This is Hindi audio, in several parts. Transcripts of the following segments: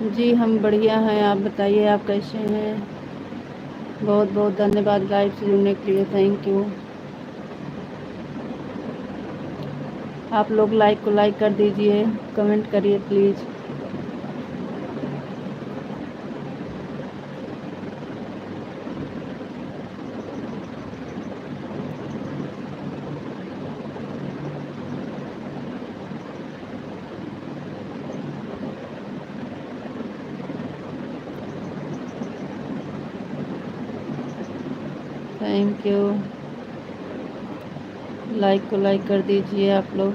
जी हम बढ़िया हैं। आप बताइए आप कैसे हैं। बहुत बहुत धन्यवाद लाइव से जुड़ने के लिए। Thank you. आप लोग लाइक को लाइक कर दीजिए, कमेंट करिए प्लीज़। Thank you. लाइक को लाइक कर दीजिए आप लोग।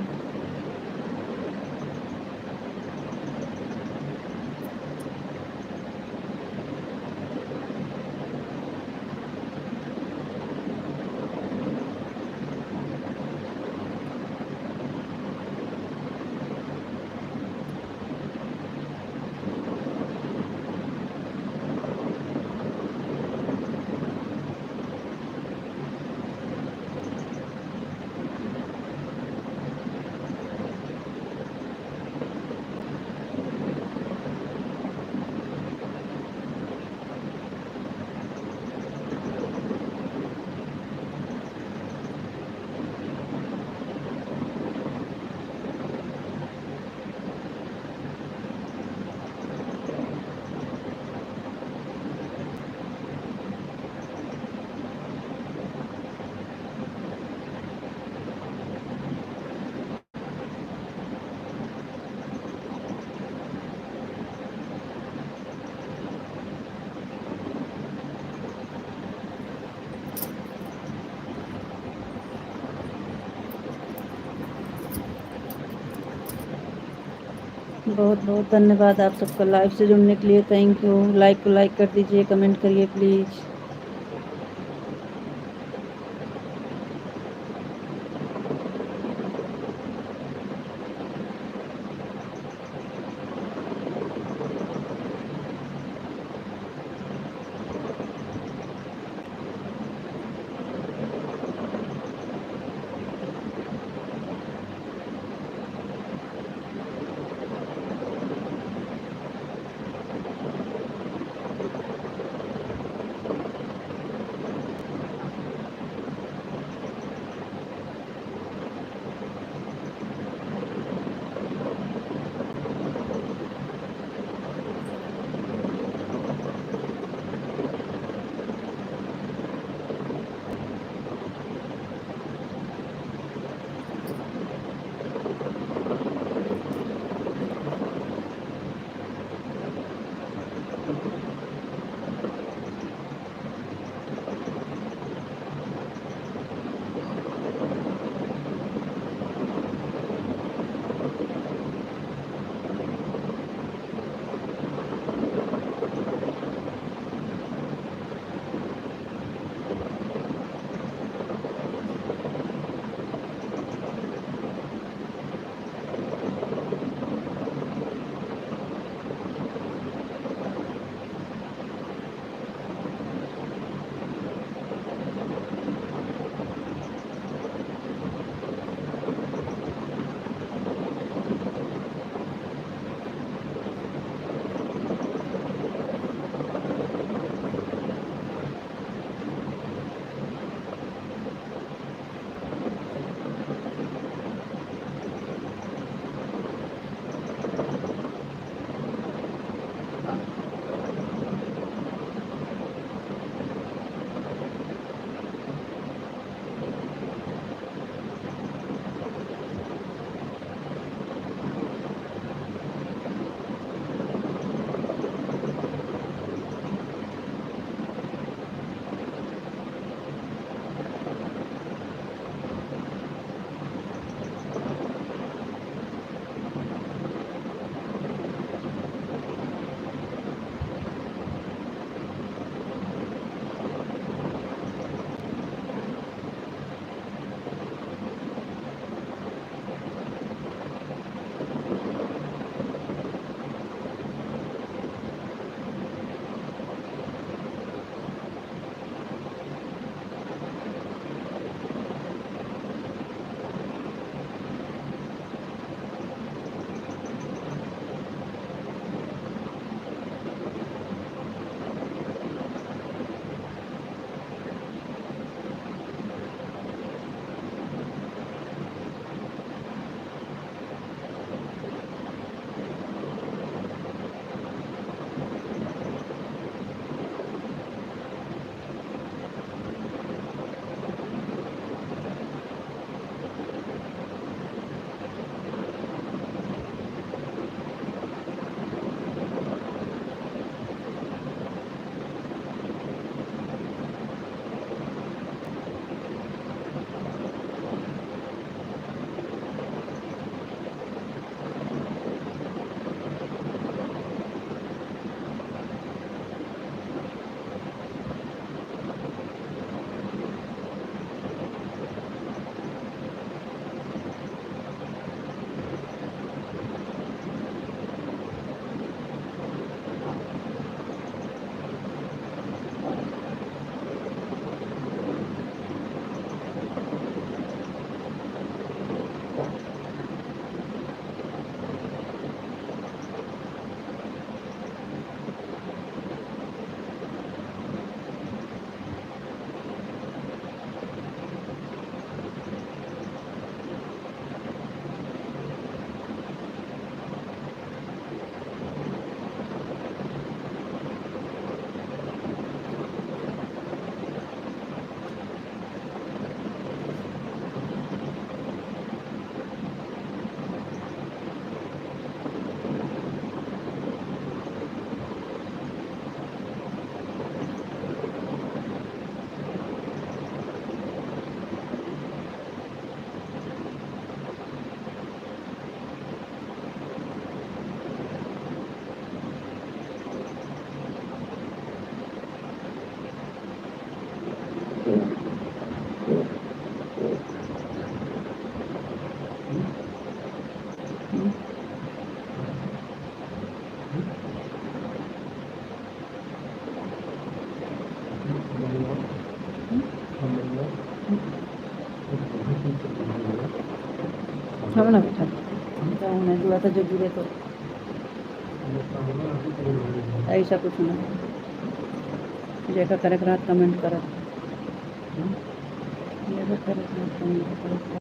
बहुत बहुत धन्यवाद आप सबका लाइव से जुड़ने के लिए। Thank you. लाइक को लाइक कर दीजिए, कमेंट करिए प्लीज़। छाव ना बेटा जाओ ना जुआ तो जो जुड़े तो ऐसा कुछ ना जेका करे रात कमेंट करत जेका करे रात कमेंट करत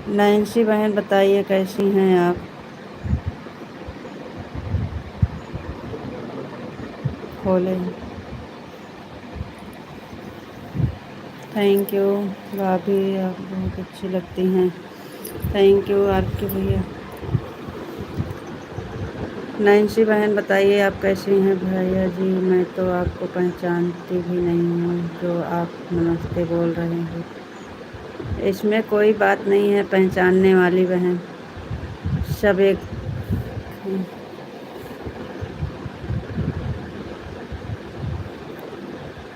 नैन्सी बहन बताइए कैसी हैं आप। खोले। थैंक यू भाभी, आप बहुत अच्छी लगती हैं। थैंक यू आपके भैया। नैन्सी बहन बताइए आप कैसी हैं। भैया जी मैं तो आपको पहचानती भी नहीं हूँ जो आप नमस्ते बोल रहे हैं। इसमें कोई बात नहीं है पहचानने वाली बहन, सब एक।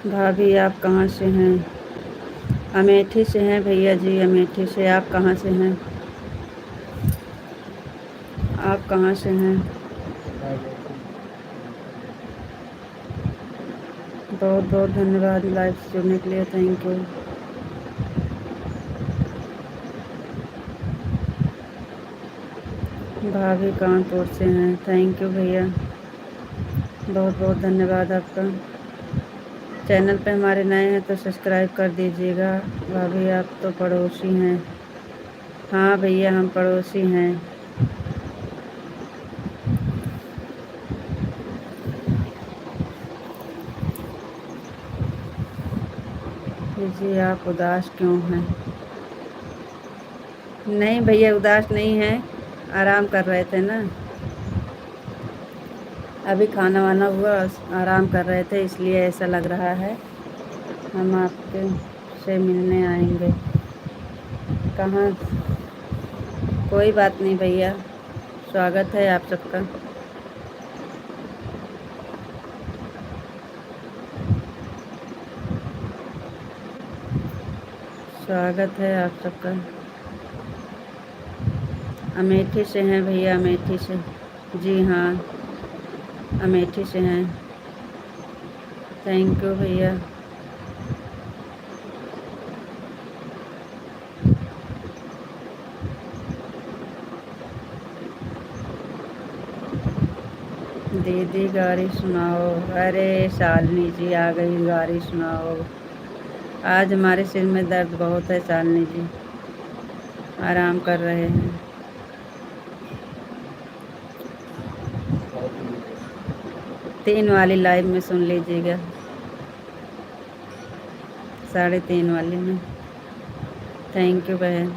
भाभी आप कहाँ से हैं। अमेठी से हैं भैया जी, अमेठी से। आप कहाँ से हैं। आप कहाँ से हैं। बहुत बहुत धन्यवाद लाइव से जुड़ने के लिए। Thank you. भाभी कानपुर से हैं। थैंक यू भैया, बहुत बहुत धन्यवाद आपका। चैनल पे हमारे नए हैं तो सब्सक्राइब कर दीजिएगा। भाभी आप तो पड़ोसी हैं। हाँ भैया हम पड़ोसी हैं। जी आप उदास क्यों हैं। नहीं भैया उदास नहीं हैं, आराम कर रहे थे ना। अभी खाना वाना हुआ, आराम कर रहे थे इसलिए ऐसा लग रहा है। हम आपके से मिलने आएंगे। कहाँ। कोई बात नहीं भैया, स्वागत है आप सबका। स्वागत है आप सबका। अमेठी से हैं भैया, अमेठी से। जी हाँ अमेठी से हैं। थैंक यू भैया। दीदी गारी सुनाओ। अरे शालिनी जी आ गई, गारी सुनाओ। आज हमारे सिर में दर्द बहुत है शालिनी जी, आराम कर रहे हैं। तीन वाली लाइव में सुन लीजिएगा, 3:30 वाली में। थैंक यू बहन।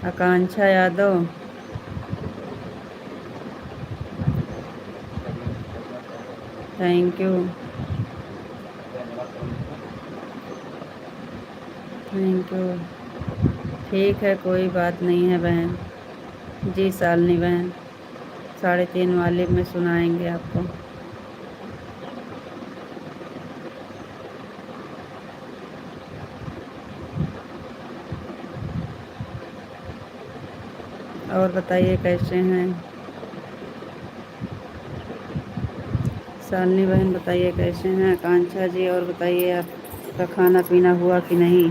Akanksha Yadav. Thank you. Thank you. ठीक है कोई बात नहीं है बहन। जी शालिनी बहन, 3:30 वाले में सुनाएंगे आपको। और बताइए कैसे हैं शालिनी बहन, बताइए कैसे हैं। आकांक्षा जी और बताइए आपका खाना पीना हुआ कि नहीं।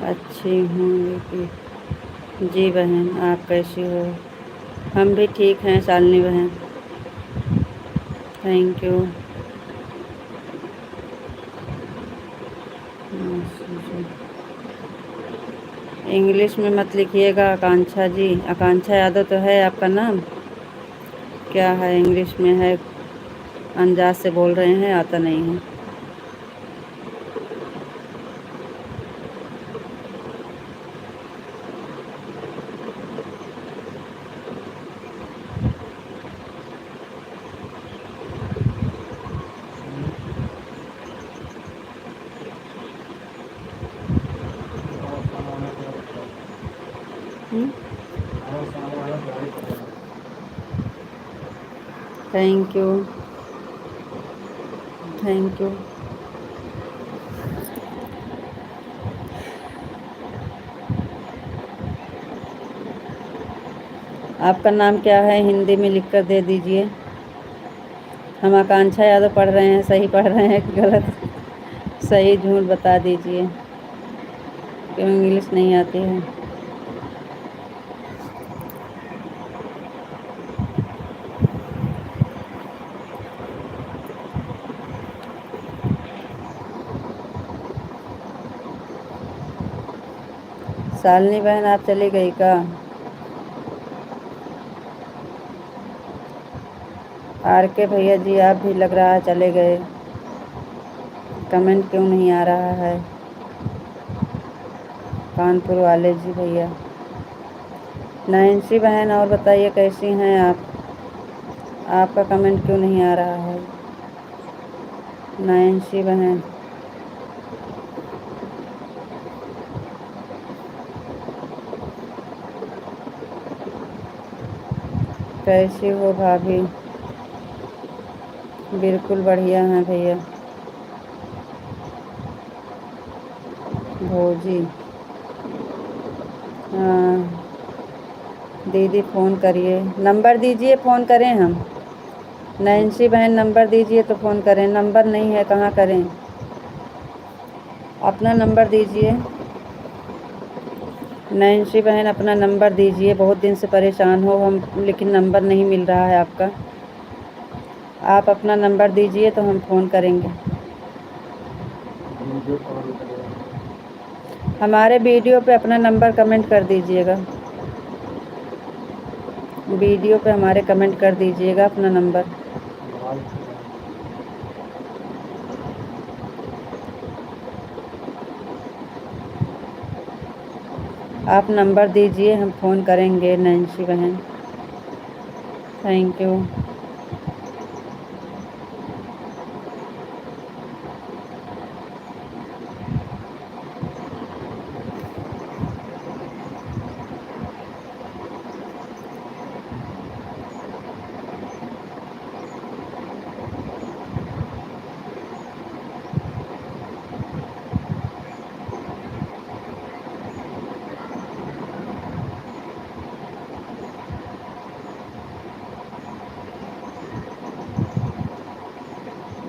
अच्छी हूँ लेकिन। जी बहन आप कैसी हो। हम भी ठीक हैं शालिनी बहन। Thank you. इंग्लिश में मत लिखिएगा आकांक्षा जी। आकांक्षा यादव तो है आपका नाम, क्या है इंग्लिश में है। अंदाज से बोल रहे हैं, आता नहीं है। Thank you. Thank you. आपका नाम क्या है हिंदी में लिख कर दे दीजिए। हम आकांक्षा यादव पढ़ रहे हैं, सही पढ़ रहे हैं कि गलत? सही झूठ बता दीजिए, क्यों इंग्लिश नहीं आती है? शालिनी बहन आप चली गई का? आर के भैया जी आप भी लग रहा है चले गए, कमेंट क्यों नहीं आ रहा है? कानपुर वाले जी भैया। नैन्सी बहन और बताइए कैसी हैं आप? आपका कमेंट क्यों नहीं आ रहा है? नैन्सी बहन कैसी हो भाभी? बिल्कुल बढ़िया हैं भैया। भोजी हाँ दीदी फ़ोन करिए, नंबर दीजिए फ़ोन करें हम। नैन्सी बहन नंबर दीजिए तो फ़ोन करें, नंबर नहीं है कहाँ करें? अपना नंबर दीजिए नैन्सी बहन, अपना नंबर दीजिए, बहुत दिन से परेशान हो हम, लेकिन नंबर नहीं मिल रहा है आपका। आप अपना नंबर दीजिए तो हम फ़ोन करेंगे। हमारे वीडियो पे अपना नंबर कमेंट कर दीजिएगा, वीडियो पे हमारे कमेंट कर दीजिएगा अपना नंबर। आप नंबर दीजिए, हम फ़ोन करेंगे नैन्सी बहन। Thank you.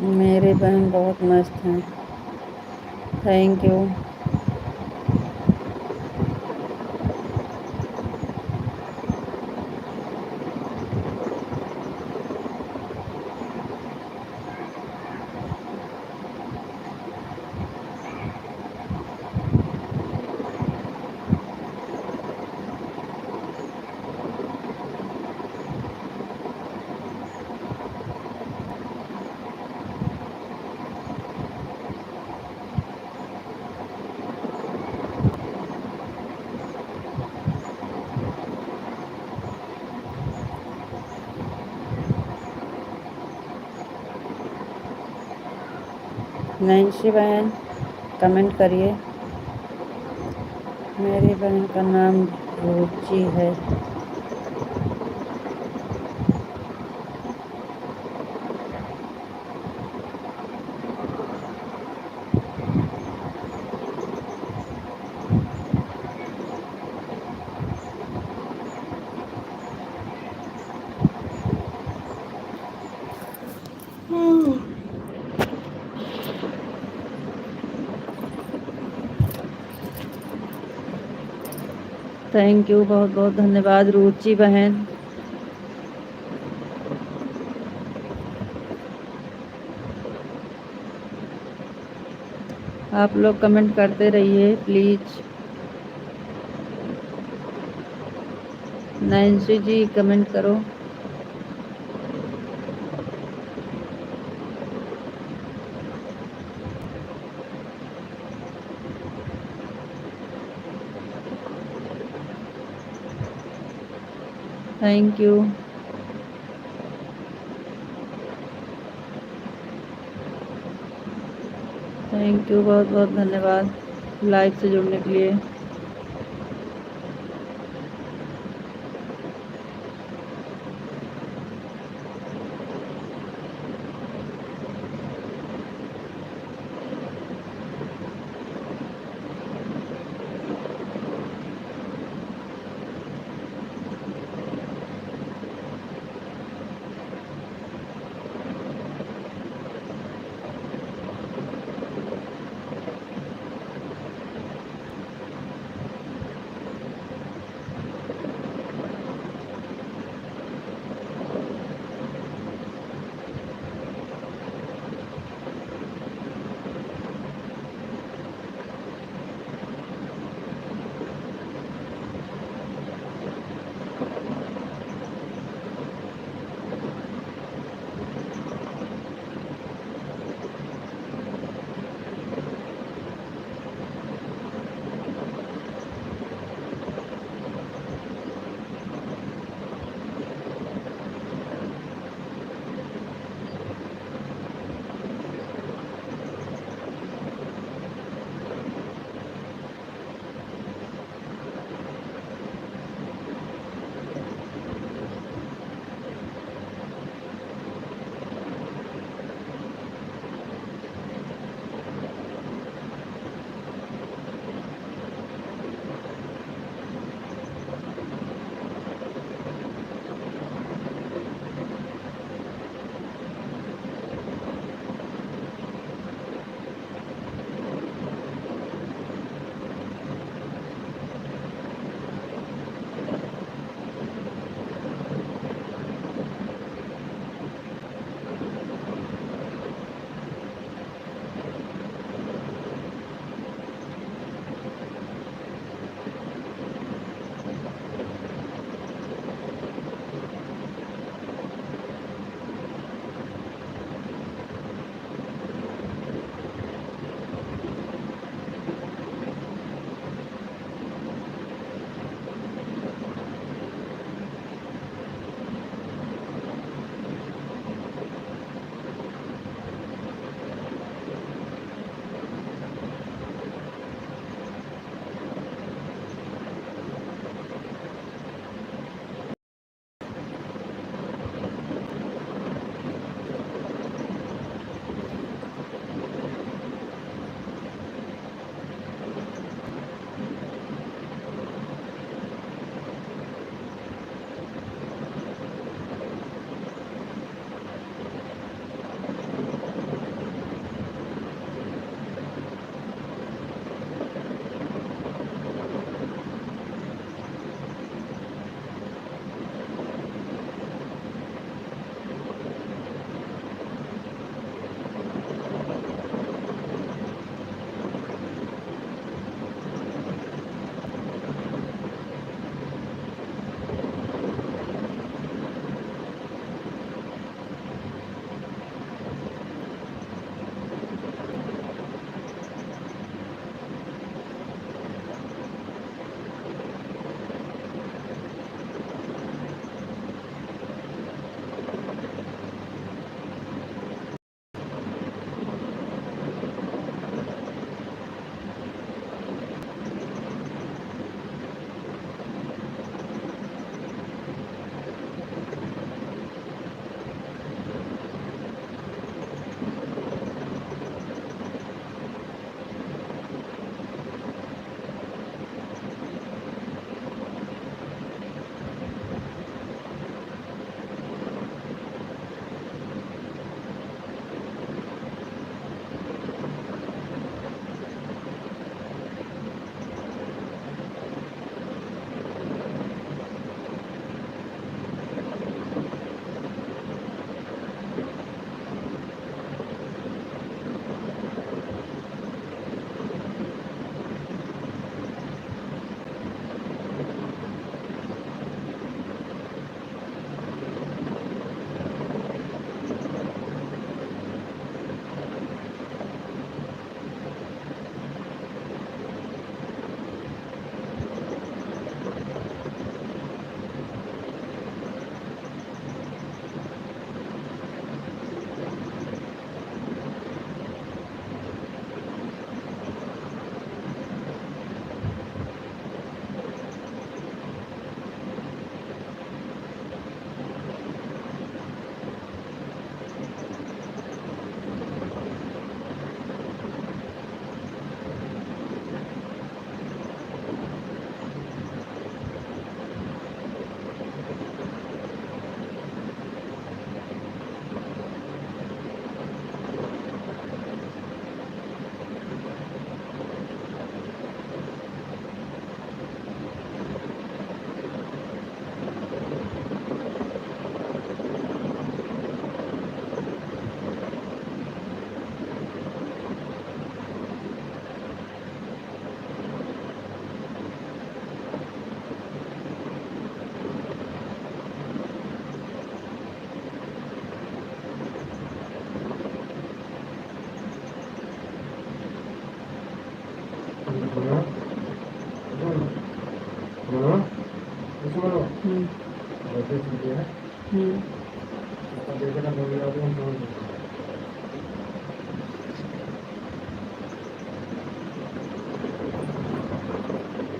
मेरी बहन बहुत मस्त हैं, थैंक यू। नैन्सी बहन कमेंट करिए। मेरी बहन का नाम रुचि है। थैंक यू, बहुत बहुत धन्यवाद रुचि बहन। आप लोग कमेंट करते रहिए प्लीज़। नैन्सी जी कमेंट करो। Thank you. थैंक यू, बहुत बहुत धन्यवाद लाइव से जुड़ने के लिए।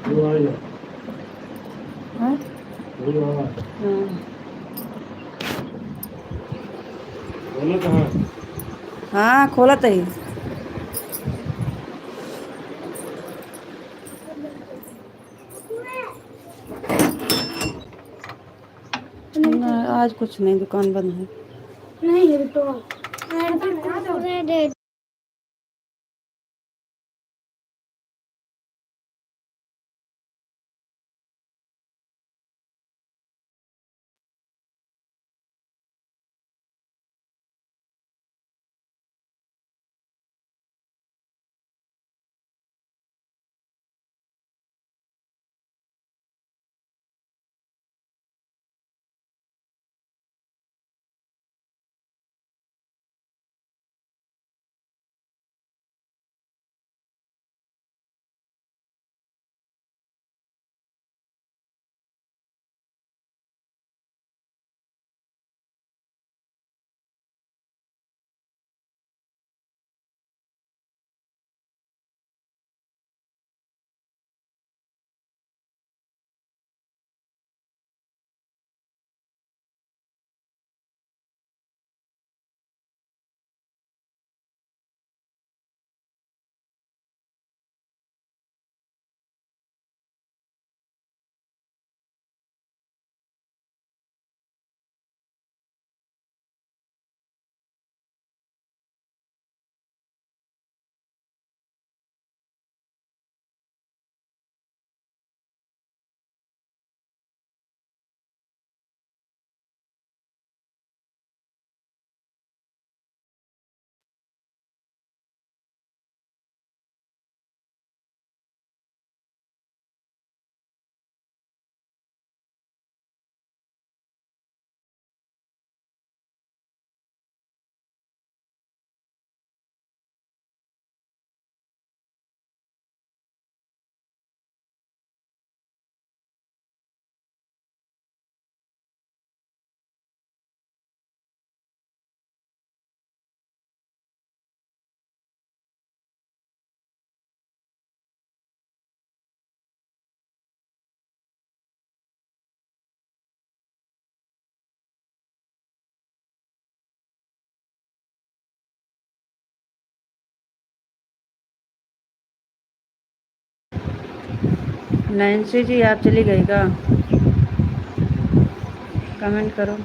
हाँ हाँ हाँ खोला तही ना, आज कुछ नहीं, दुकान बंद है। नहीं तो नैन्सी जी आप चली गई का? कमेंट करो।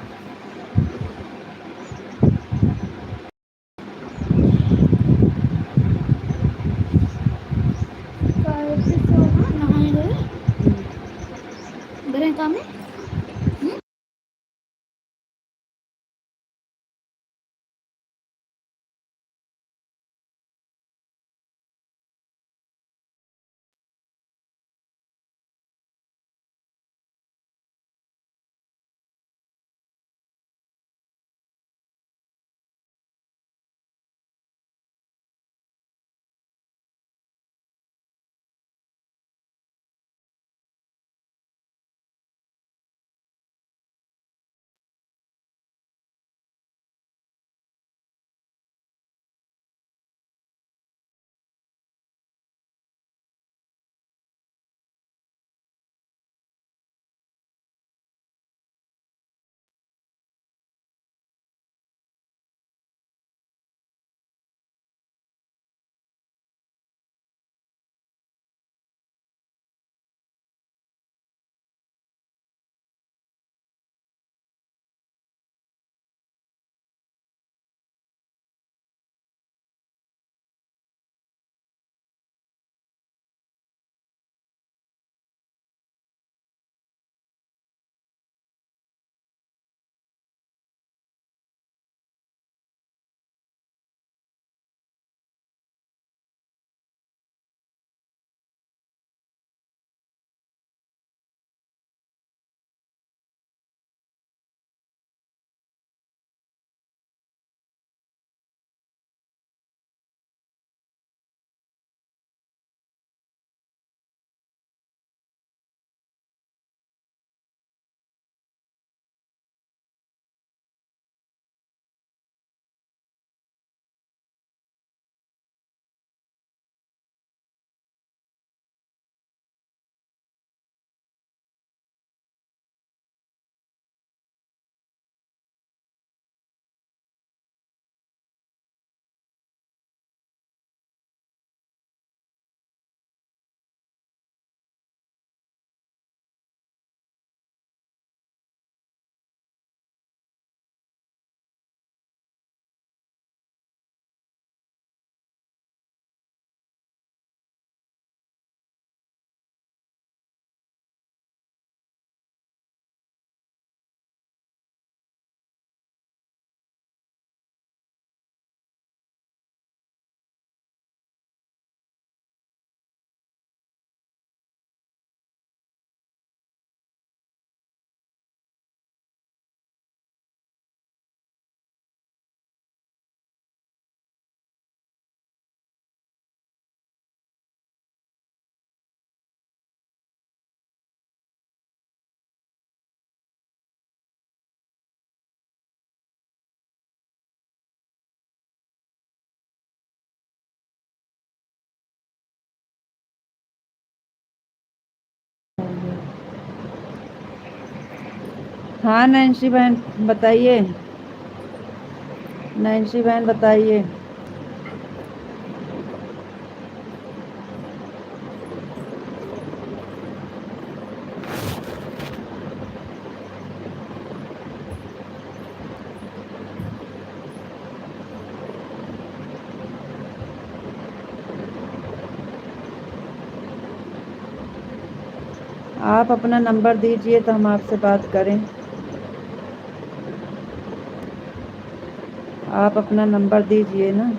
नहाने गए घर काम है। हाँ नैन्सी बहन बताइए। नैन्सी बहन बताइए। आप अपना नंबर दीजिए तो हम आपसे बात करें। आप अपना नंबर दीजिए ना।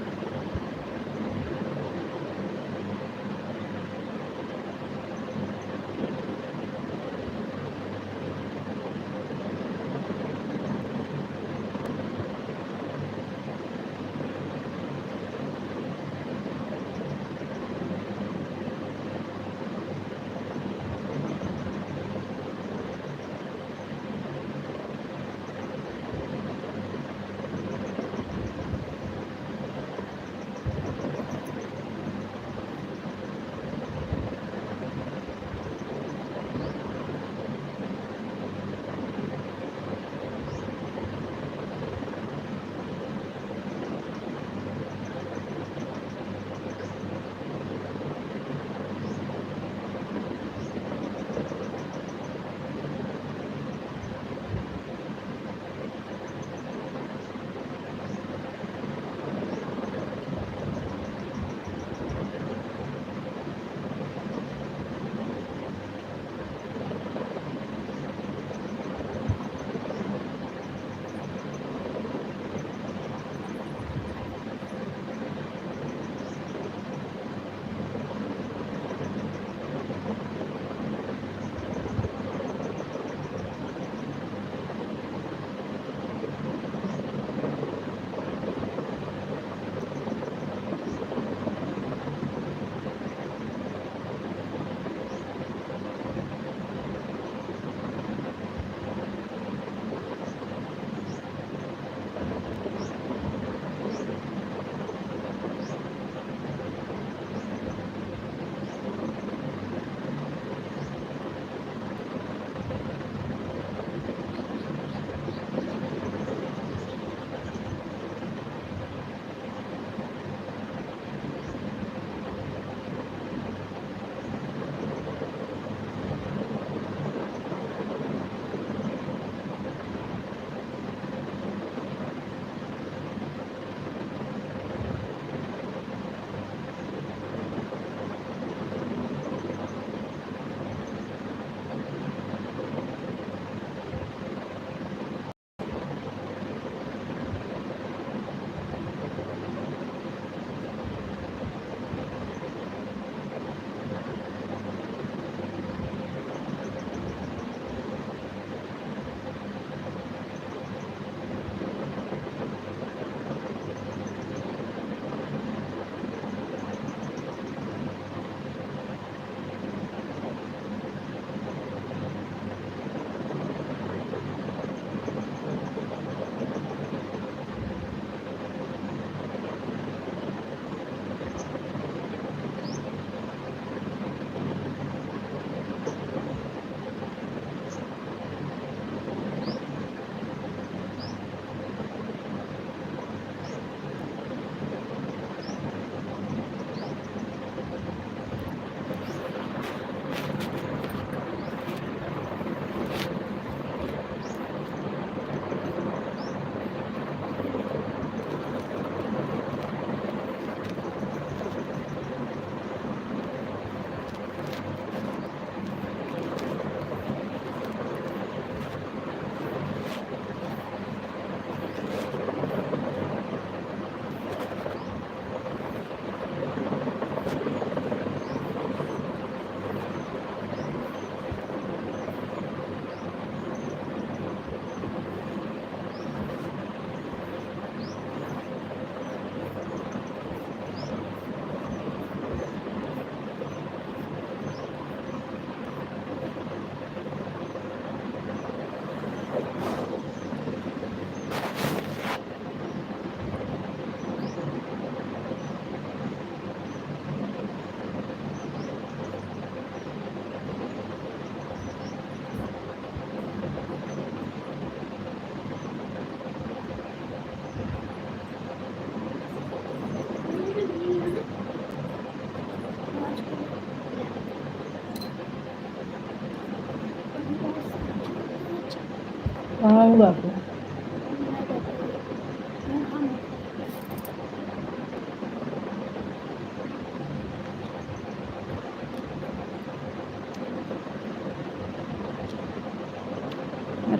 बाबू। मैं कहता हूँ मैं खाना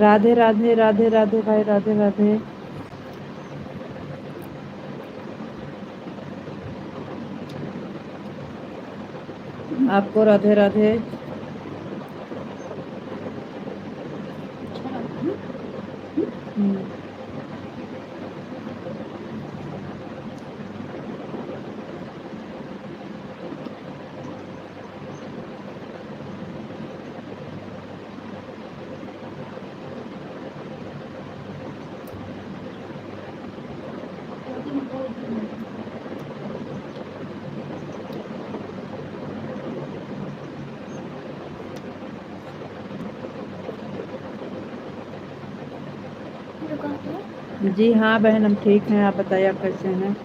राधे राधे राधे राधे भाई, राधे राधे। आपको राधे राधे। अच्छा लगा ना। ये कहाँ पे है? जी हाँ बहन, हम ठीक हैं। आप बताइए, आप कैसे हैं?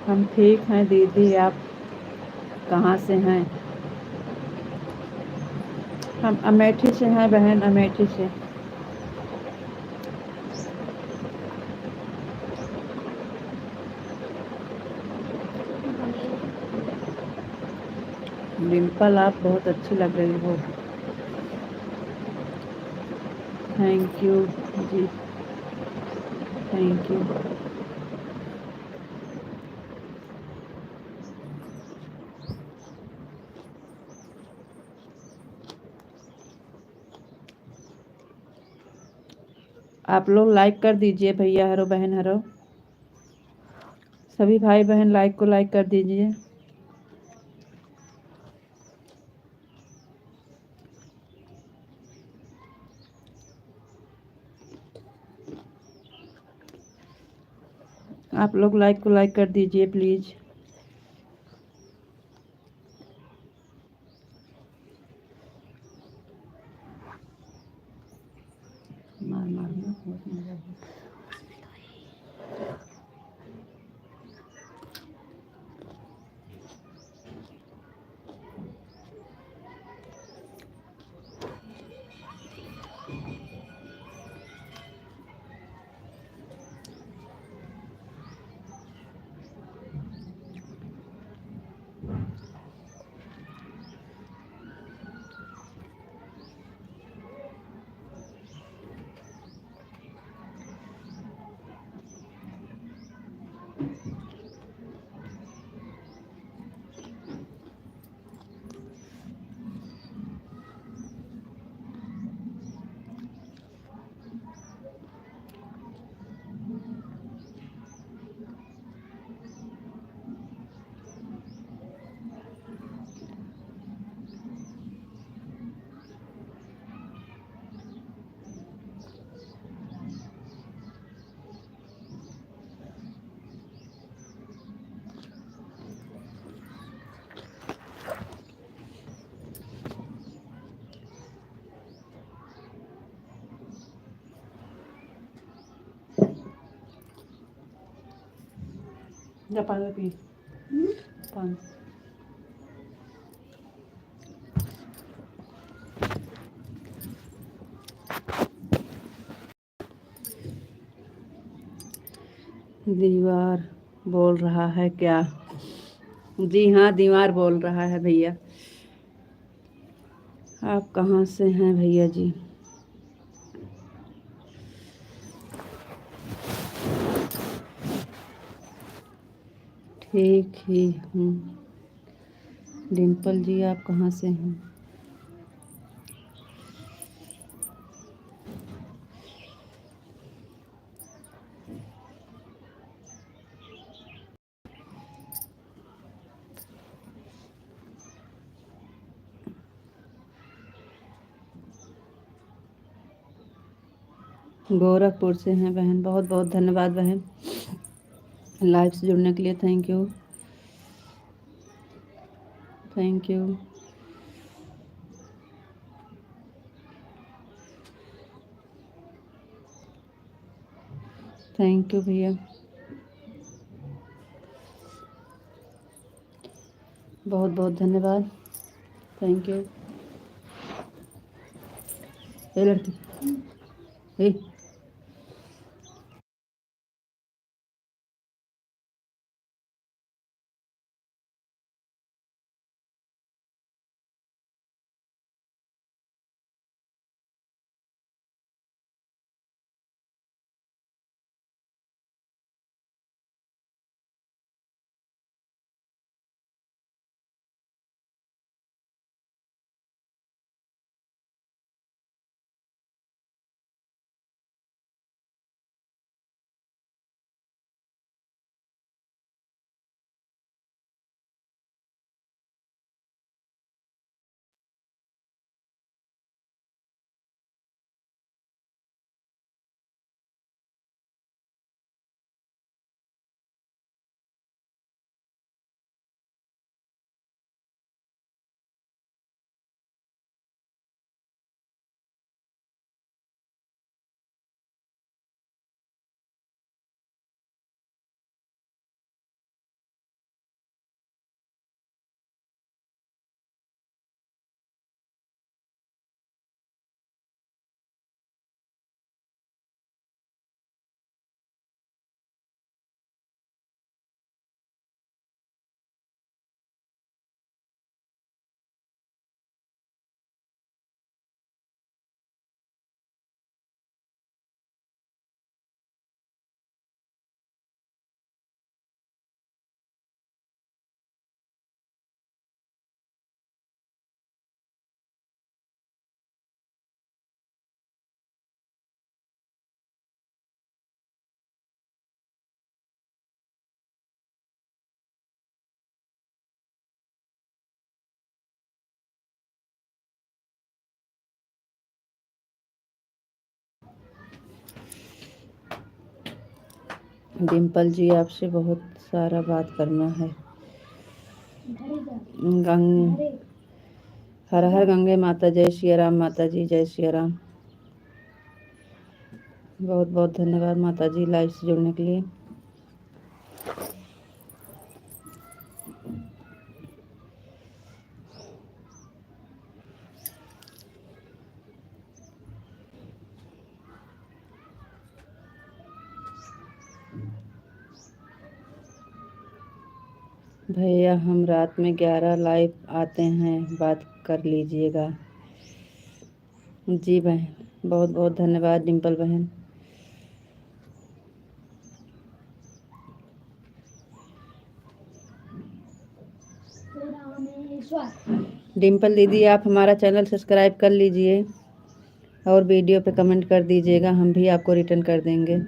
हम ठीक हैं दीदी, आप कहाँ से हैं? हम अमेठी से हैं बहन, अमेठी से। डिम्पल, आप बहुत अच्छी लग रही हो। Thank you ji, thank you. आप लोग लाइक कर दीजिए भैया, हरो बहन हरो। सभी भाई बहन लाइक को लाइक कर दीजिए। आप लोग लाइक को लाइक कर दीजिए प्लीज़। मार मार ना, बहुत मजा आता है। जा पानी पी, पानी। दीवार बोल रहा है क्या? जी हाँ, दीवार बोल रहा है भैया। आप कहाँ से हैं भैया जी? ठीक ही हूँ। डिम्पल जी आप कहाँ से हैं? गोरखपुर से हैं बहन। बहुत बहुत धन्यवाद बहन, लाइव से जुड़ने के लिए। Thank you, thank you. Thank you भैया, बहुत बहुत धन्यवाद। Thank you. ए लड़की, ए डिम्पल जी आपसे बहुत सारा बात करना है। गंग हर हर गंगे माता, जय श्री राम माता जी, जय श्री राम। बहुत बहुत धन्यवाद माता जी लाइव से जुड़ने के लिए। भैया हम रात में 11 लाइव आते हैं, बात कर लीजिएगा। जी बहन, बहुत बहुत धन्यवाद डिम्पल बहन। डिम्पल दीदी आप हमारा चैनल सब्सक्राइब कर लीजिए और वीडियो पे कमेंट कर दीजिएगा, हम भी आपको रिटर्न कर देंगे।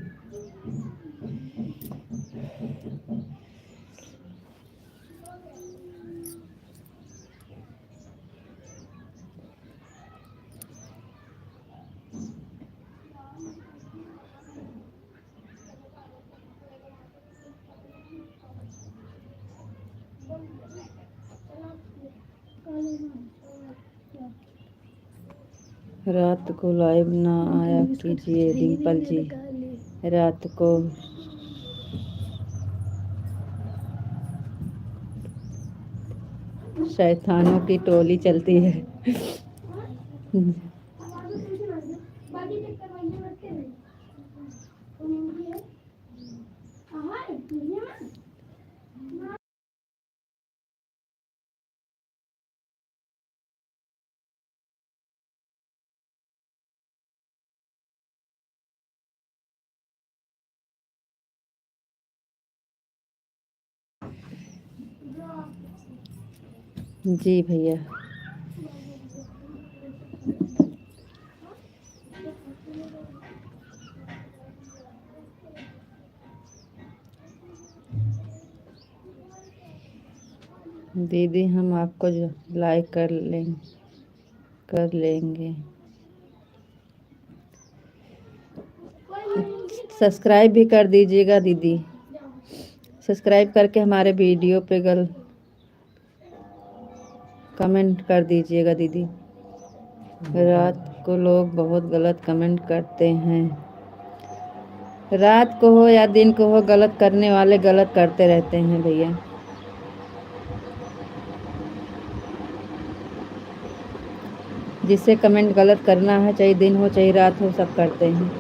रात को लाइव ना आया कीजिए डिम्पल जी, रात को शैतानों की टोली चलती है। जी भैया। दीदी हम आपको जो लाइक कर लेंगे। सब्सक्राइब भी कर दीजिएगा दीदी। सब्सक्राइब करके हमारे वीडियो पे कमेंट कर दीजिएगा दीदी। रात को लोग बहुत गलत कमेंट करते हैं। रात को हो या दिन को हो, गलत करने वाले गलत करते रहते हैं भैया। जिससे कमेंट गलत करना है, चाहे दिन हो चाहे रात हो, सब करते हैं।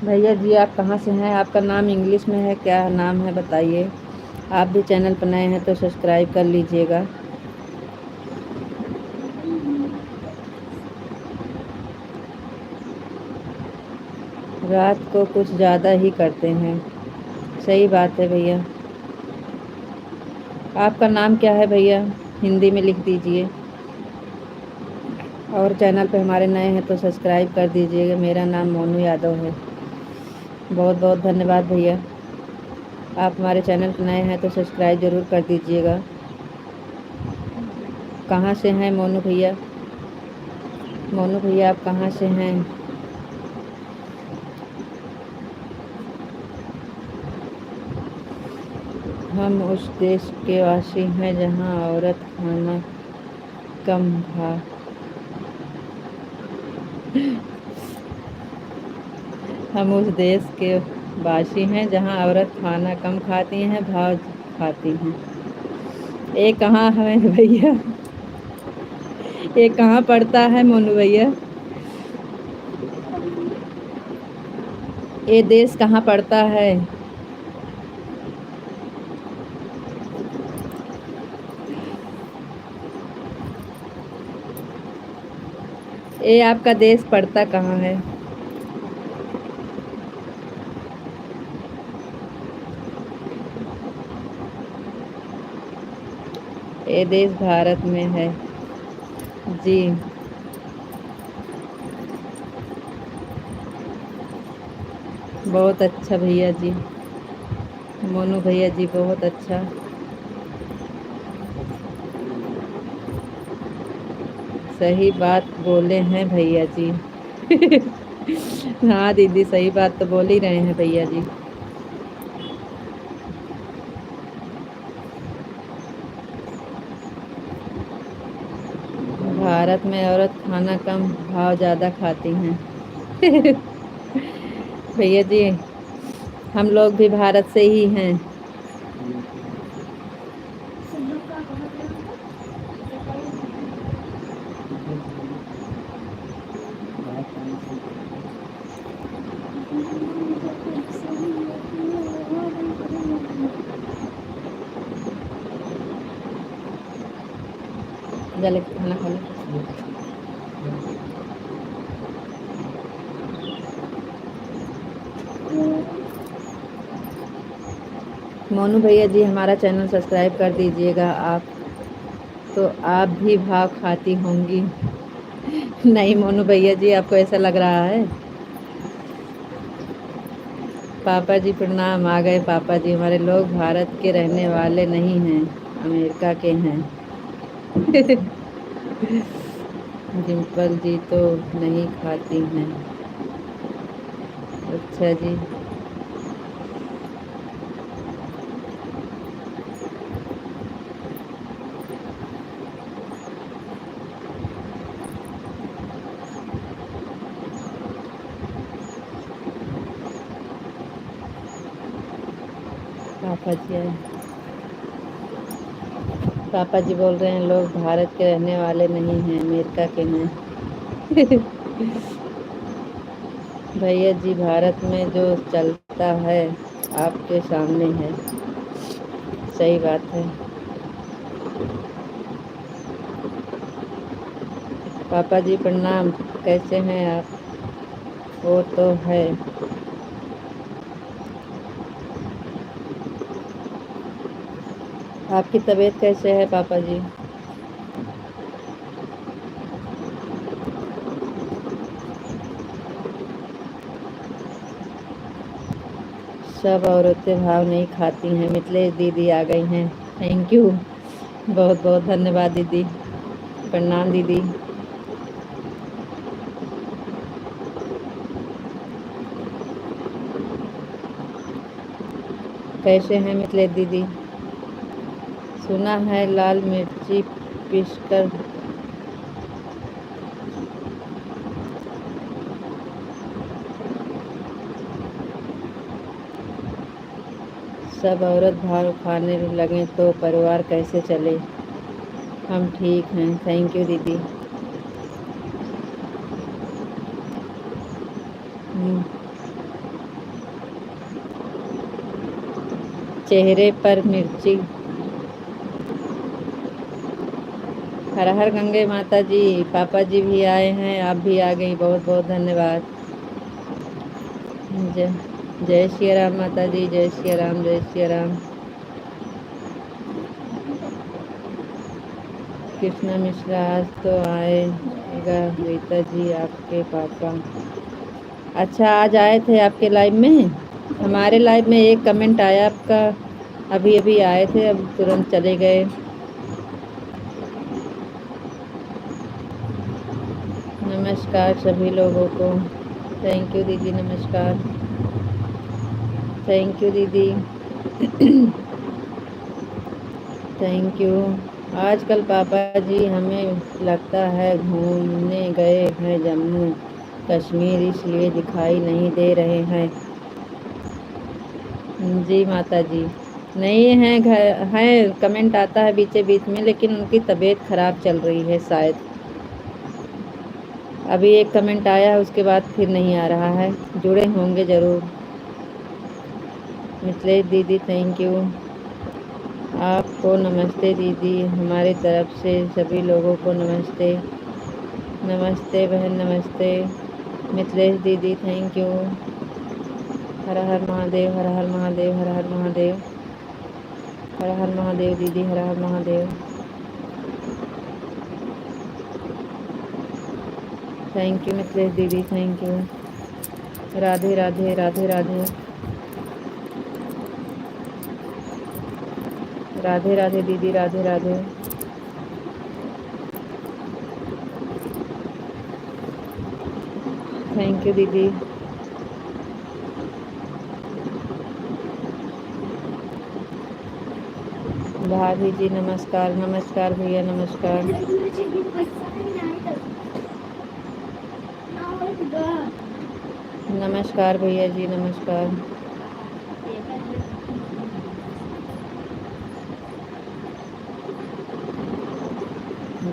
भैया जी आप कहाँ से हैं? आपका नाम इंग्लिश में है, क्या नाम है बताइए। आप भी चैनल पर नए हैं तो सब्सक्राइब कर लीजिएगा। रात को कुछ ज़्यादा ही करते हैं। सही बात है भैया। आपका नाम क्या है भैया? हिंदी में लिख दीजिए। और चैनल पे हमारे नए हैं तो सब्सक्राइब कर दीजिएगा। मेरा नाम मोनू यादव है। बहुत बहुत धन्यवाद भैया। आप हमारे चैनल पर नए हैं तो सब्सक्राइब ज़रूर कर दीजिएगा। कहाँ से हैं मोनू भैया? मोनू भैया आप कहाँ से हैं? हम उस देश के वासी हैं जहाँ औरत खाना कम खा हम उस देश के वासी हैं जहाँ औरत खाना कम खाती हैं, भाव खाती हैं। ये कहाँ है भैया? ये कहाँ पड़ता है मोनू भैया? ये देश कहाँ पड़ता है? ये आपका देश पड़ता कहाँ है? ये देश भारत में है जी। बहुत अच्छा भैया जी, मोनू भैया जी बहुत अच्छा। सही बात बोले हैं भैया जी। हाँ दीदी सही बात तो बोल ही रहे हैं भैया जी। भारत में औरत खाना कम भाव ज़्यादा खाती हैं। भैया जी हम लोग भी भारत से ही हैं। जले खाना खा लो। मोनू भैया जी हमारा चैनल सब्सक्राइब कर दीजिएगा। आप भी भाव खाती होंगी। नहीं मोनू भैया जी आपको ऐसा लग रहा है। पापा जी प्रणाम। आ गए पापा जी। हमारे लोग भारत के रहने वाले नहीं हैं, अमेरिका के हैं। डिम्पल जी तो नहीं खाती हैं। अच्छा जी। पापा जी आए। पापा जी बोल रहे हैं लोग भारत के रहने वाले नहीं हैं, अमेरिका के हैं। भैया जी भारत में जो चलता है आपके सामने है। सही बात है। पापा जी प्रणाम। कैसे हैं आप? वो तो है। आपकी तबीयत कैसे है पापा जी? सब औरतें भाव नहीं खाती हैं। मिथिलेश दीदी आ गई हैं। थैंक यू, बहुत बहुत धन्यवाद दीदी। प्रणाम दीदी। कैसे हैं मिथिलेश दीदी? सुना है लाल मिर्ची पीसकर सब औरत भाव खाने लगे तो परिवार कैसे चले? हम ठीक हैं, थैंक यू दीदी। चेहरे पर मिर्ची। हर हर गंगे माता जी। पापा जी भी आए हैं, आप भी आ गई, बहुत बहुत धन्यवाद। जय जय श्री राम माता जी, जय श्री राम, जय श्री राम। कृष्णा मिश्रा आज तो आएगा रीता जी आपके पापा। अच्छा, आज आए थे आपके लाइव में? हमारे लाइव में एक कमेंट आया आपका, अभी अभी आए थे, अब तुरंत चले गए। नमस्कार सभी लोगों को। थैंक यू दीदी, नमस्कार। थैंक यू दीदी। Thank you. आजकल पापा जी हमें लगता है घूमने गए हैं जम्मू कश्मीर, इसलिए दिखाई नहीं दे रहे हैं। जी माता जी, नहीं है, घर है, कमेंट आता है बीचे बीच में, लेकिन उनकी तबीयत खराब चल रही है शायद। अभी एक कमेंट आया है, उसके बाद फिर नहीं आ रहा है। जुड़े होंगे ज़रूर। मिथिलेश दीदी थैंक यू। आपको नमस्ते दीदी, हमारी तरफ से सभी लोगों को नमस्ते। नमस्ते बहन, नमस्ते। मिथिलेश दीदी थैंक यू। हर हर महादेव, हर हर महादेव, हर हर महादेव, हर हर महादेव दीदी, हर हर महादेव। थैंक यू मिथिलेश दीदी, थैंक यू। राधे राधे, राधे राधे, राधे राधे दीदी, राधे राधे। थैंक यू दीदी। भाभी जी नमस्कार, नमस्कार भैया, नमस्कार। नमस्कार भैया जी, नमस्कार।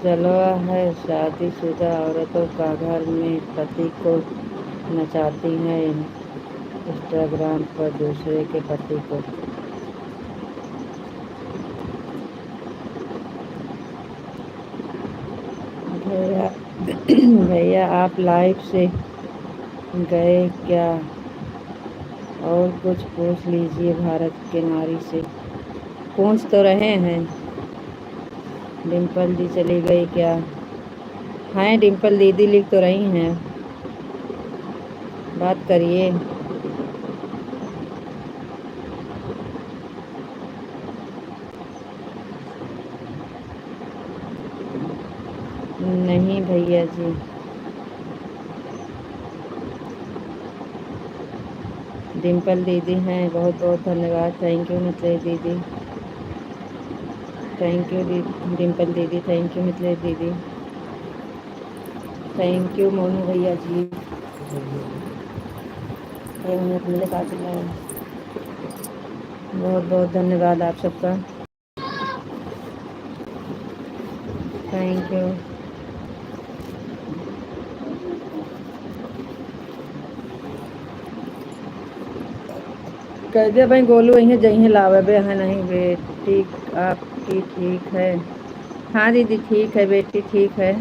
जलवा है शादीशुदा औरतों का, घर में पति को नचाती हैं इंस्टाग्राम पर दूसरे के पति को। भैया भैया आप लाइव से गए क्या? और कुछ पूछ लीजिए भारत के नारी से। पूछ तो रहे हैं। डिम्पल जी चली गई क्या? हाँ डिम्पल दीदी लिख तो रही हैं, बात करिए। नहीं भैया जी, डिम्पल दीदी हैं, बहुत बहुत धन्यवाद। थैंक यू मिथिलेश दीदी, थैंक यू डिम्पल दीदी, थैंक यू मिथिलेश दीदी, थैंक यू मोनू भैया जी। 1 मिनट मेरे पास है। बहुत बहुत धन्यवाद आप सबका, थैंक यू। कह दिया भाई गोलू यहीं जहीं लावे बे है नहीं बेटी आपकी ठीक है? हाँ दीदी ठीक है, बेटी ठीक है,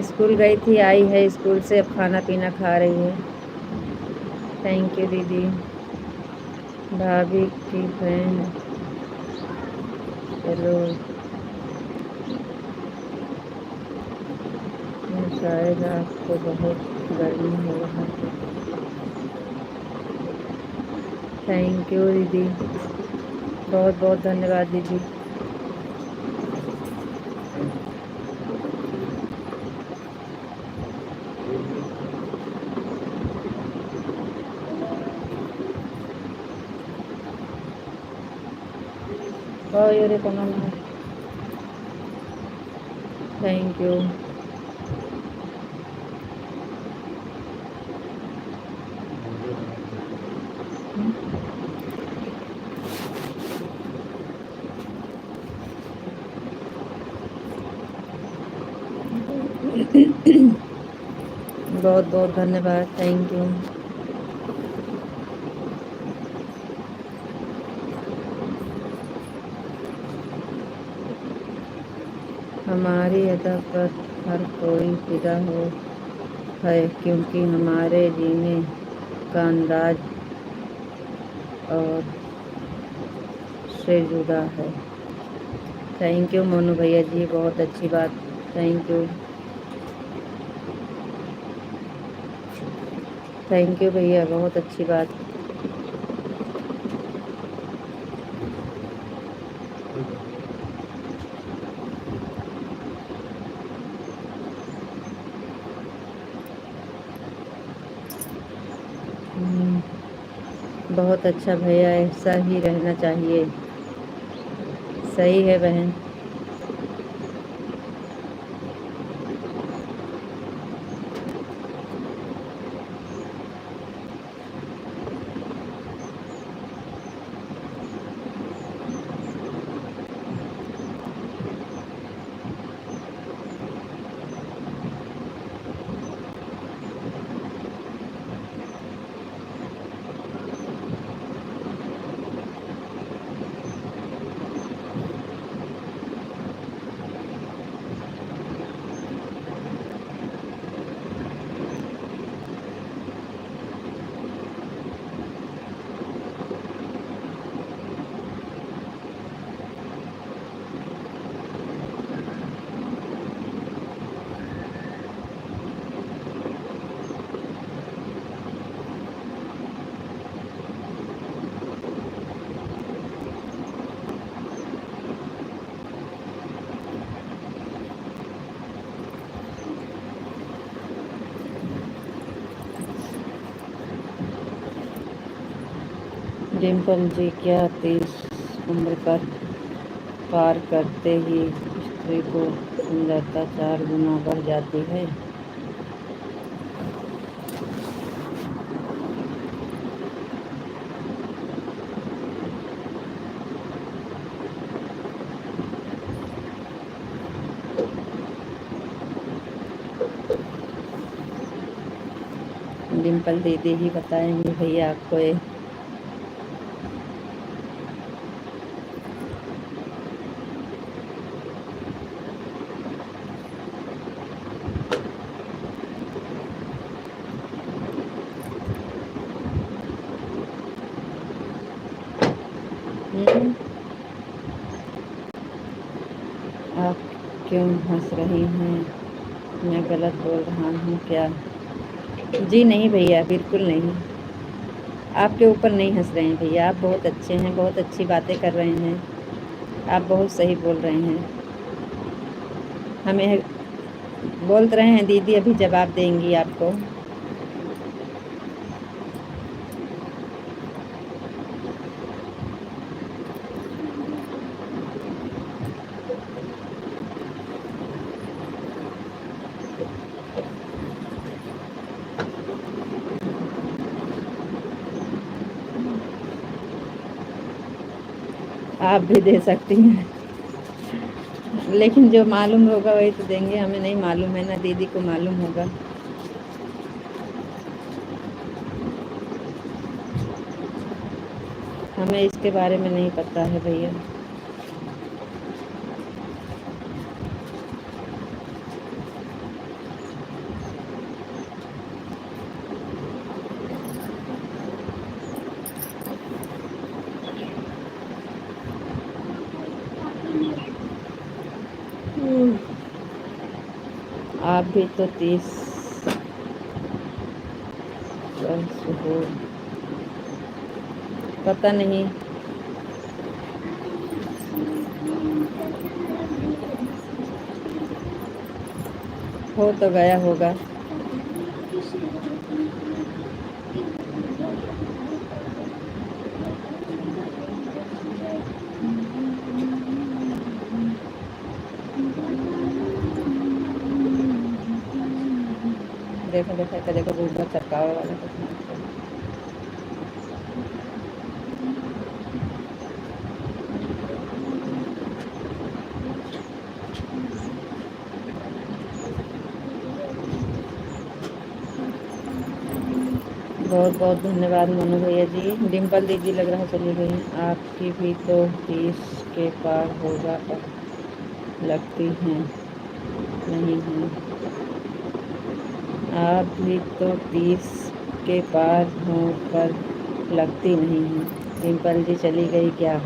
स्कूल गई थी, आई है स्कूल से, अब खाना पीना खा रही है। थैंक यू दीदी। भाभी की फ्रेंड चलो, शायद आपको बहुत गर्मी हो रहा है। थैंक यू दीदी, बहुत बहुत धन्यवाद दीदी। ये कोनो थैंक यू। बहुत बहुत धन्यवाद, थैंक यू। हमारी अदा पर हर कोई फिदा हो है, क्योंकि हमारे जीने का अंदाज और से जुदा है। थैंक यू मोनू भैया जी, बहुत अच्छी बात, थैंक यू। थैंक यू भैया, बहुत अच्छी बात। बहुत अच्छा भैया, ऐसा ही रहना चाहिए। सही है बहन। डिम्पल जी, क्या 30 उम्र पर पार करते ही स्त्री को सुंदरता 4 गुना बढ़ जाती है? डिम्पल दीदी ही बताएंगे भैया आपको ये। आप क्यों हंस रही हैं? मैं गलत बोल रहा हूँ क्या? जी नहीं भैया, बिल्कुल नहीं, आपके ऊपर नहीं हंस रहे हैं भैया। आप बहुत अच्छे हैं, बहुत अच्छी बातें कर रहे हैं, आप बहुत सही बोल रहे हैं। हमें बोल रहे हैं दीदी, अभी जवाब देंगी आपको। आप भी दे सकती हैं, लेकिन जो मालूम होगा वही तो देंगे, हमें नहीं मालूम है ना, दीदी को मालूम होगा। हमें इसके बारे में नहीं पता है भैया। आप भी तो 30 वर्ष हो। पता नहीं, हो तो गया होगा। देखो देखो देखो देखो दूध चरकावे वाला कुछ नहीं। बहुत बहुत धन्यवाद मोनू भैया जी। डिम्पल दीदी लग रहा है चली गई। आपकी भी तो 30 के पार होगा पर लगती हैं नहीं है। आप भी तो 30 के पार हो पर लगती नहीं है। डिम्पल जी चली गई क्या?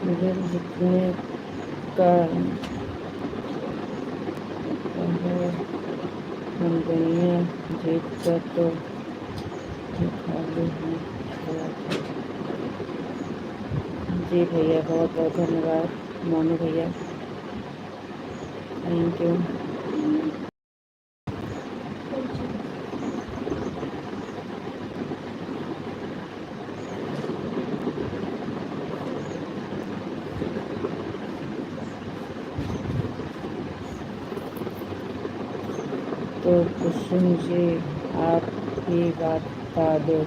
मुझे जितने का है, हम दुनिया जीत कर तो खाली हैं। जी भैया बहुत बहुत धन्यवाद मोनू भैया, थैंक यू। तो कुसुम जी आप ही बता दो।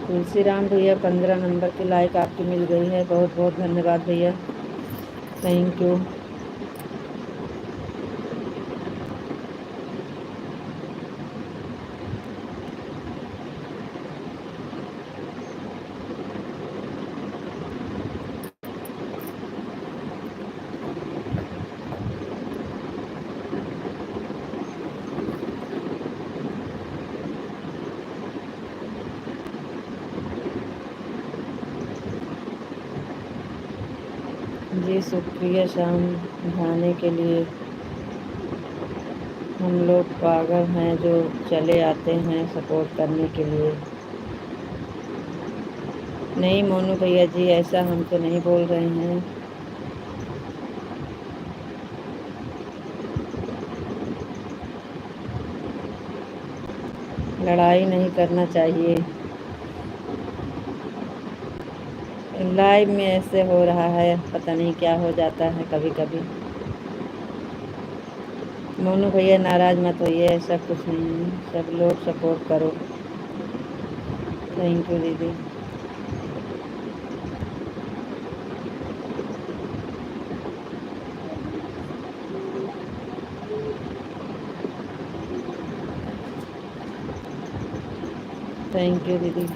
तुलसी राम भैया 15 नंबर की लाइक आपकी मिल गई है, बहुत बहुत धन्यवाद भैया, थैंक यू। जी शुक्रिया शाम नहाने के लिए। हम लोग पागल हैं जो चले आते हैं सपोर्ट करने के लिए। नहीं मोनू भैया जी, ऐसा हम तो नहीं बोल रहे हैं। लड़ाई नहीं करना चाहिए। लाइव में ऐसे हो रहा है, पता नहीं क्या हो जाता है कभी कभी। मोनू भैया नाराज मत होइए, ऐसा कुछ नहीं है, सब लोग सपोर्ट करो। थैंक यू दीदी। थैंक यू दीदी।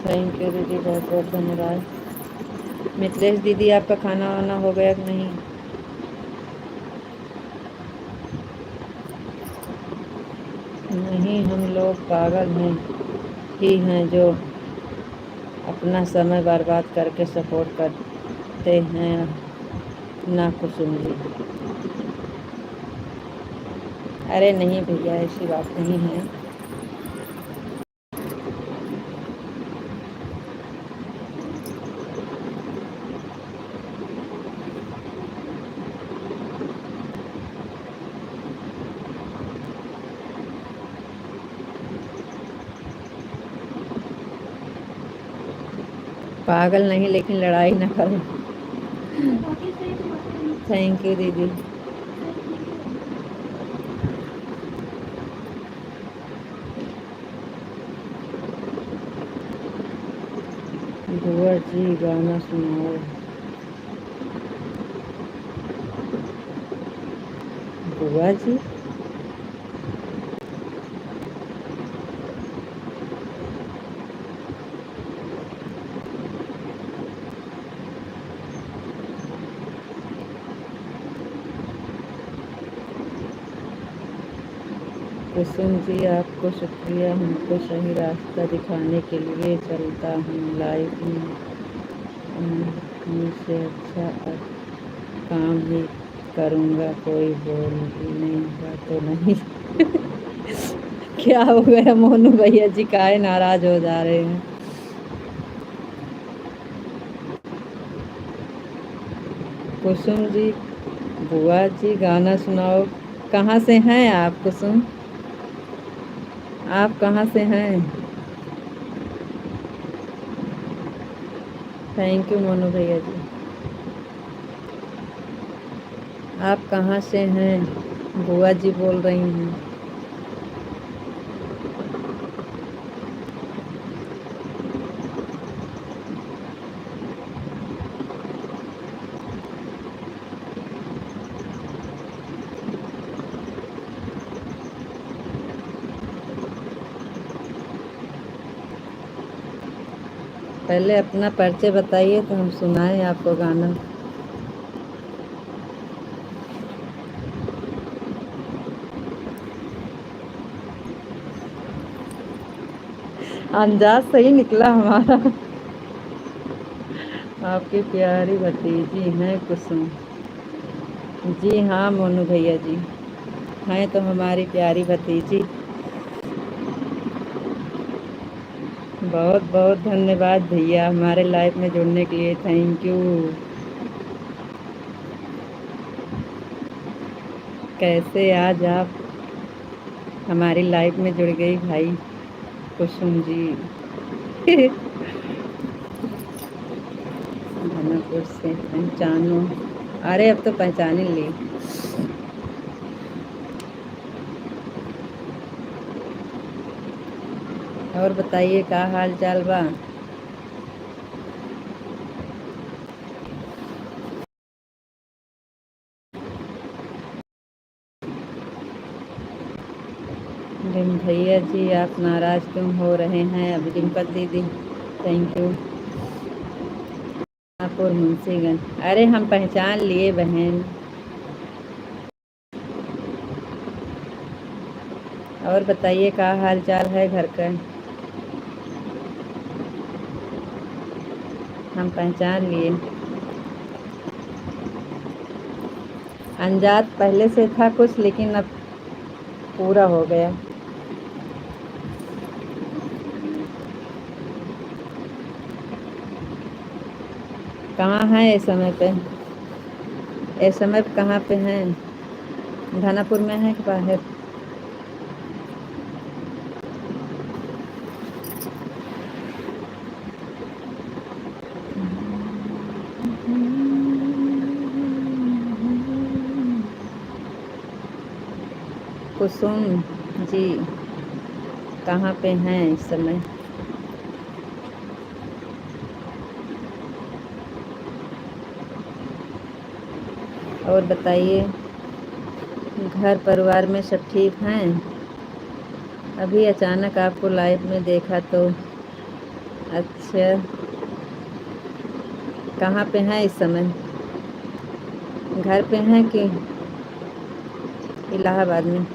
थैंक यू दीदी, बहुत बहुत धन्यवाद। मित्रेश दीदी, आपका खाना वाना हो गया कि नहीं? नहीं, हम लोग पागल हैं ही हैं जो अपना समय बर्बाद करके सपोर्ट करते हैं ना कुसुम जी। अरे नहीं भैया, ऐसी बात नहीं है। पागल नहीं, लेकिन लड़ाई ना करो। थैंक यू दीदी। बुआ जी गाना सुनाओ। बुआ जी, कुसुम जी आपको शुक्रिया, हमको सही रास्ता दिखाने के लिए। चलता हूँ लाइफ में, मुझसे अच्छा अब काम ही करूँगा, कोई बोलने का तो नहीं। क्या हो गया मोनू भैया जी, काहे नाराज हो जा रहे हैं? कुसुम जी, बुआ जी गाना सुनाओ। कहाँ से हैं आप कुसुम? आप कहाँ से हैं? थैंक यू मोनू भैया जी। आप कहाँ से हैं? बुआ जी बोल रही हैं। पहले अपना परिचय बताइए तो हम सुनाएं आपको गाना। अंदाज सही निकला हमारा। आपकी प्यारी भतीजी हैं कुसुम जी। हाँ मोनू भैया जी, हैं तो हमारी प्यारी भतीजी। बहुत बहुत धन्यवाद भैया हमारे लाइफ में जुड़ने के लिए। Thank you. कैसे आज आप हमारी लाइफ में जुड़ गई भाई कुसुम जी। धनापुर से पहचानो। अरे अब तो पहचान ही ली। और बताइए क्या हाल चाल बा? भैया जी आप नाराज क्यों हो रहे हैं? अभी डिम्पल दीदी, थैंक यू। और मुंशीगंज। अरे हम पहचान लिए बहन। और बताइए क्या हाल चाल है घर का। हम पहचान लिए। अनजात पहले से था कुछ, लेकिन अब पूरा हो गया। कहाँ हैं इस समय पे? इस समय पे कहाँ पे हैं? धानापुर में है कि बाहर? कुसुम जी कहाँ पे हैं इस समय? और बताइए घर परिवार में सब ठीक हैं? अभी अचानक आपको लाइव में देखा तो। अच्छा, कहाँ पे हैं इस समय? घर पे हैं कि इलाहाबाद में?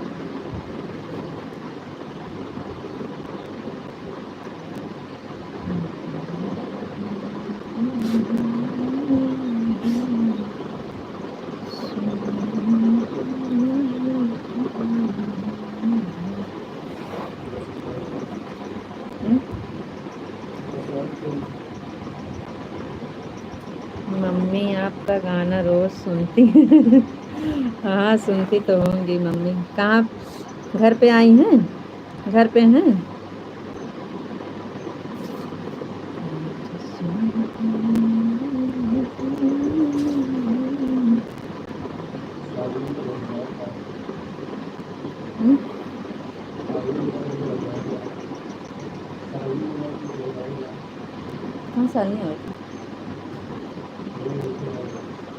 मम्मी आपका गाना रोज सुनती है। हाँ सुनती तो होंगी मम्मी। कहाँ घर पे आई हैं? घर पे हैं? हम्म? 5 साल नहीं हुए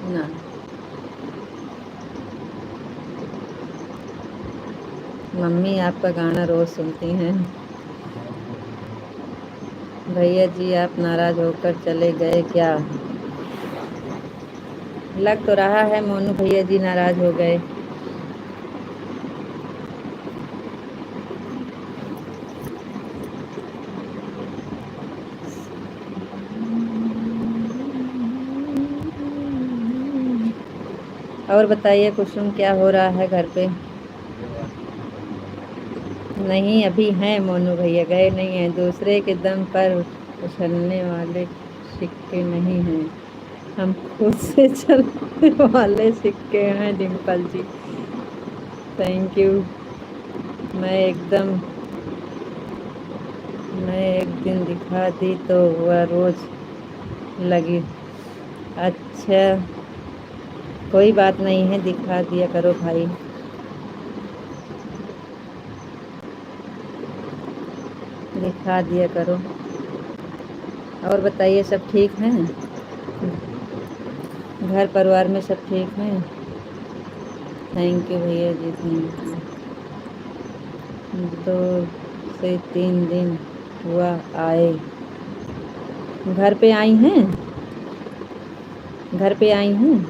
ना। मम्मी आपका गाना रोज सुनती हैं। भैया जी आप नाराज होकर चले गए क्या? लग तो रहा है मोनू भैया जी नाराज हो गए। और बताइए कुसुम क्या हो रहा है घर पे? नहीं अभी हैं मोनू भैया, गए नहीं हैं। दूसरे के दम पर उछलने वाले सिक्के नहीं हैं, हम खुद से चलने वाले सिक्के हैं। डिम्पल जी थैंक यू। मैं एकदम मैं एक दिन दिखा दी तो वह रोज लगी। अच्छा कोई बात नहीं है, दिखा दिया करो भाई। दिखा दिया करो। और बताइए सब ठीक हैं? घर परिवार में सब ठीक हैं? थैंक यू भैया जी थैंक यू। 2 से 3 दिन हुआ आए। घर पे आई हैं? घर पे आई हैं?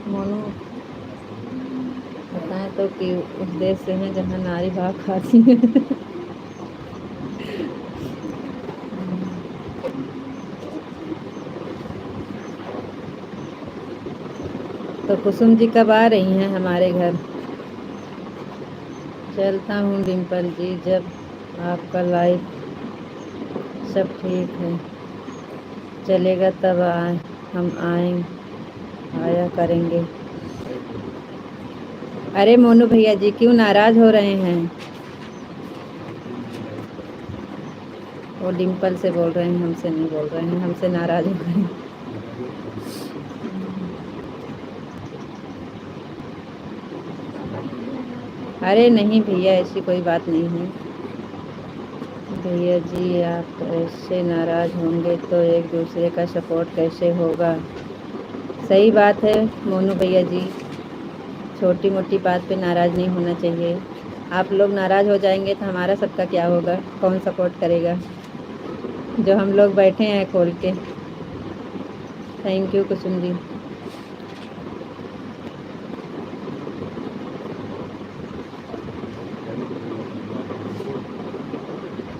मोनू बताएं तो कि उस देश से हैं जहाँ नारी भाग खाती है। तो कुसुम जी कब आ रही हैं हमारे घर? चलता हूँ डिम्पल जी जब आपका लाइफ सब ठीक है चलेगा तब हम आया करेंगे। अरे मोनू भैया जी क्यों नाराज हो रहे हैं? वो डिम्पल से बोल रहे हैं, हमसे नहीं बोल रहे हैं। हमसे नाराज हो गए। अरे नहीं भैया, ऐसी कोई बात नहीं है। भैया जी आप ऐसे नाराज़ होंगे तो एक दूसरे का सपोर्ट कैसे होगा। सही बात है मोनू भैया जी, छोटी मोटी बात पे नाराज़ नहीं होना चाहिए। आप लोग नाराज़ हो जाएंगे तो हमारा सबका क्या होगा, कौन सपोर्ट करेगा। जो हम लोग बैठे हैं खोल के। Thank you Kusum ji.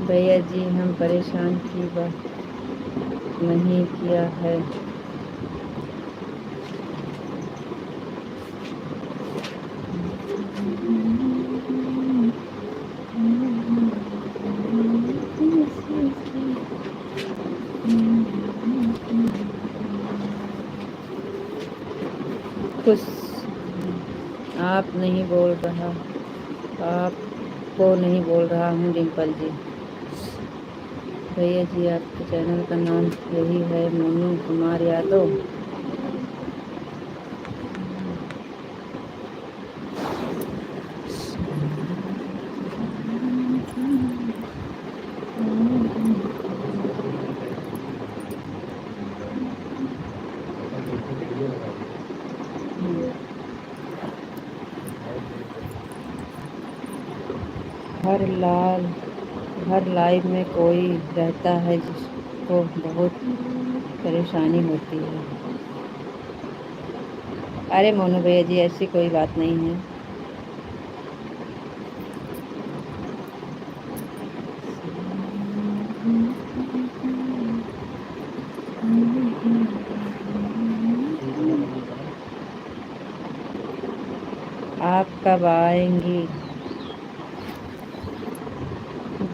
भैया जी हम परेशान की बात नहीं किया है। कुछ आप नहीं बोल रहा, आपको नहीं बोल रहा हूँ डिम्पल जी। भैया जी आपके चैनल का नाम यही है, मोनू कुमार यादव। हर लाइव में कोई रहता है जिसको बहुत परेशानी होती है। अरे मोनू भैया जी ऐसी कोई बात नहीं है। आप कब आएंगी,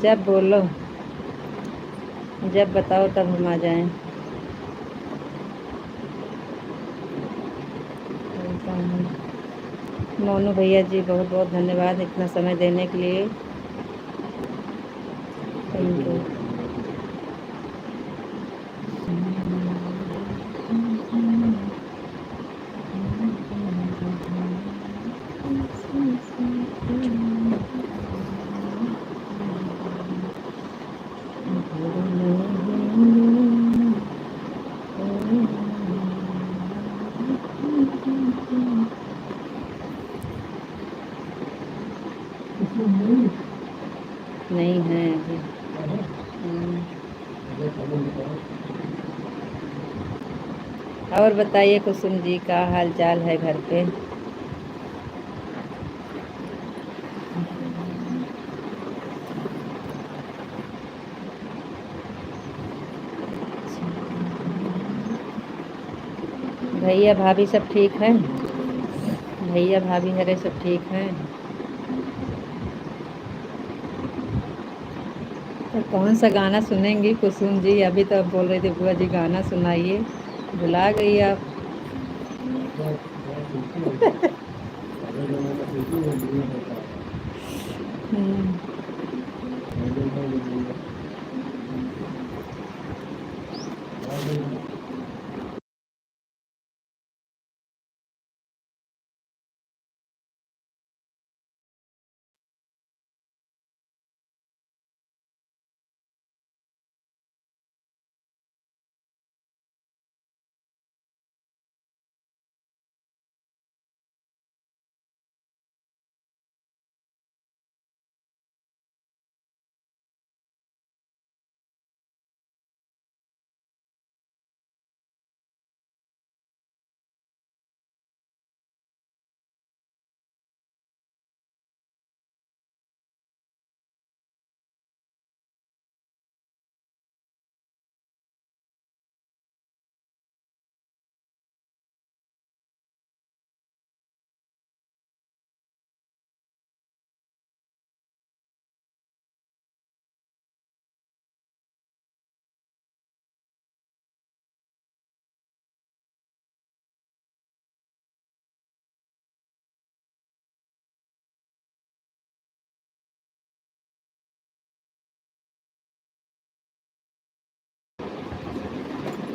जब बोलो, जब बताओ तब हम आ जाएं। मोनू भैया जी बहुत बहुत धन्यवाद इतना समय देने के लिए। Thank you. नहीं है अभी। और बताइए कुसुम जी का हाल चाल है घर पे। भैया भाभी सब ठीक हैं, भैया भाभी हरे सब ठीक हैं। तो कौन सा गाना सुनेंगी कुसुम जी, अभी तो आप बोल रहे थे बुआ जी गाना सुनाइए, भुला गई आप।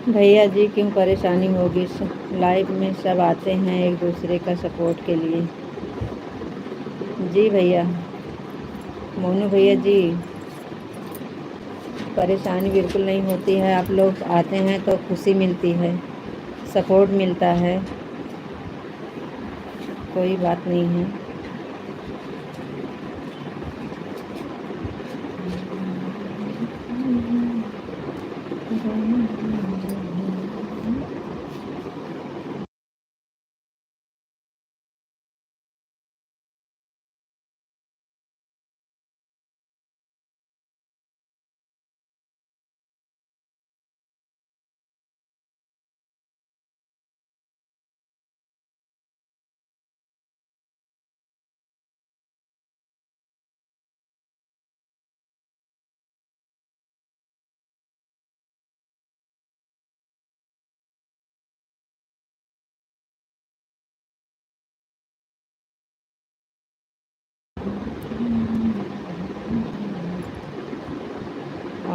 भैया जी क्यों परेशानी होगी, लाइव में सब आते हैं एक दूसरे का सपोर्ट के लिए। जी भैया, मोनू भैया जी, परेशानी बिल्कुल नहीं होती है। आप लोग आते हैं तो खुशी मिलती है, सपोर्ट मिलता है, कोई बात नहीं है।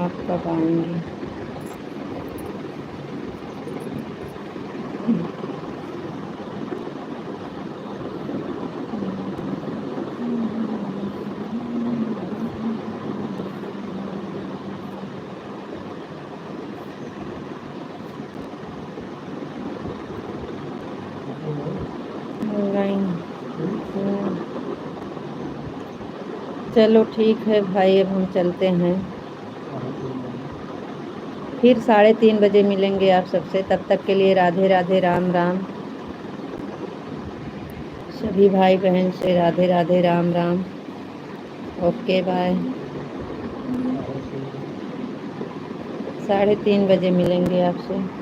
आप कब आएंगे? नहीं। चलो ठीक है भाई, अब हम चलते हैं। फिर 3:30 बजे मिलेंगे आप सबसे। तब तक के लिए राधे राधे, राम राम। सभी भाई बहन से राधे राधे, राम राम। Okay bye. 3:30 बजे मिलेंगे आपसे।